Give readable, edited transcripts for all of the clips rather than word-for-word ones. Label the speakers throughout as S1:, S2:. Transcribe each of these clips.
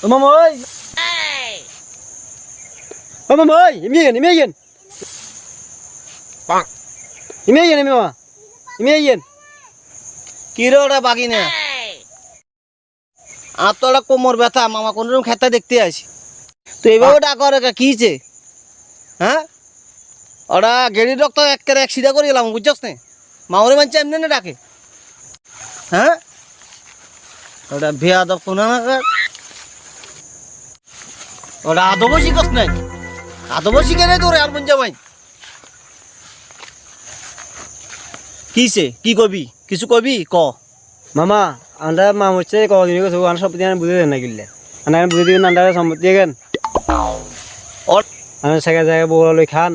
S1: ও মামা ওই ও মামা ওই ইমিয়েন
S2: পাক
S1: মামা ইমিয়েন
S2: কি রে ওরা বাগি না আর তো ওরা কোমর ব্যথা মামা কোনরকম খেতে দেখতে আসি তো এইভাবে ডাকা ওরা কিছে হ্যাঁ ওরা গেড়ির রক্ত এক সিধা করে গেলাম বুঝছস না মামরে মানছে এমনি না ডাকে হ্যাঁ ওটা ভেয়া দপ কোনা না ওটা আদব শিখস নাই আদব শিখে নাই তোরে আর মন জামাই কিছে কি কবি কিছু কবি ক
S1: মামা আমরা মাম হচ্ছে কদিন কথা আমরা সম্পত্তি বুঝে দেন না কিনলে আমরা বুঝে দিবেন আমরা সম্পত্তি কেন
S2: ওর
S1: আমরা জায়গায় বউরা লই খান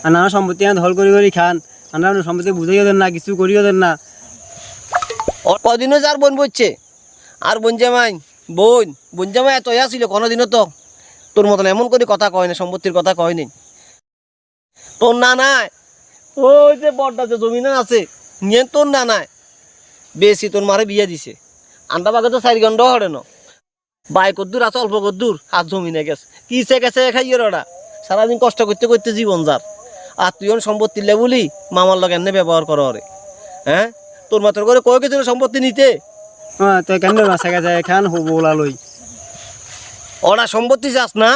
S1: আর নানা সম্পত্তি ধল করি খান আমরা সম্পত্তি বুঝাইও দেন না কিছু করিও দেন না
S2: ওর কদিনও যার বোন বলছে আর বোন জামাই এত ইয়া ছিল কোনোদিনও তো তোর মতন এমন করে কথা কয় না সম্পত্তির কথা কয় নি তোর না নাই ওই যে বড়টা যে জমিনে আছে নিয়ে তোর না নাই বেশি তোর মারে বিয়ে দিছে আন্ডা বাগে তো 4 ঘন্টা হরে ন বাই কদ্দুর আছে অল্প কদ্দুর হাত জমিনে গেছে কিসে গেছে খাইয়ে ওরা সারাদিন কষ্ট করতে করতে জীবন যার আর তুই সম্পত্তি লে বলি মামার লগে এমনি ব্যবহার করো ওরে হ্যাঁ তোর মাত্র করে কয় কিছু সম্পত্তি নিতে
S1: হ্যাঁ তো কেন জায়গায় খান বউলা লই
S2: ওরা সম্পত্তি চাস না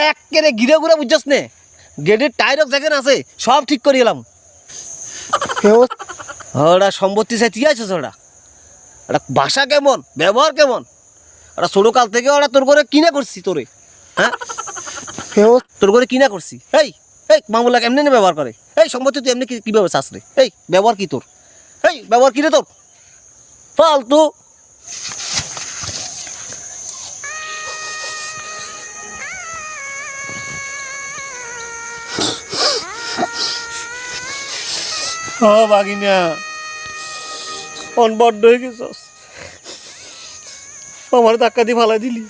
S2: একেবারে ঘিরে ঘুরে বুঝছস নে গেটের টায়ার যেখানে আছে সব ঠিক করে এলাম ওরা সম্পত্তি চাই ঠিক আছে ওরা ওরা ভাষা কেমন ব্যবহার কেমন ওরা ছোট কাল থেকে ওরা তোর করে কিনা করছি তোরে হ্যাঁ তোর করে কিনা করছি এই এই মামুলা এমনি না ব্যবহার করে এই সম্পত্তি তুই এমনি কিভাবে চাস রে এই ব্যবহার কি তোর এই ব্যবহার কি রে তোর ফালতু বাগিনা অনবড্ড হয়ে গেছস আমার ধাক্কা দিয়ে ফালাই দিলি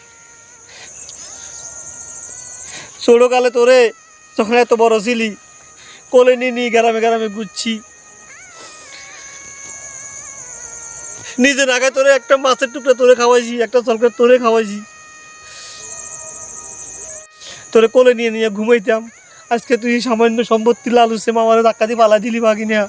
S2: ছোটকালে তোরে যখন এত বড় ছিলি কোলে নিয়ে গ্রামে ঘুরছি নিজে নাগায় তোরে একটা মাছের টুকরা তোরে খাওয়াইছি একটা তরকারি তোরে খাওয়াইছি তোরে কোলে নিয়ে ঘুমাইতাম আজকে তুই সামান্য সম্পত্তি লালুসে মামারে ধাক্কা দিয়ে ফালাই দিলি বাগিনা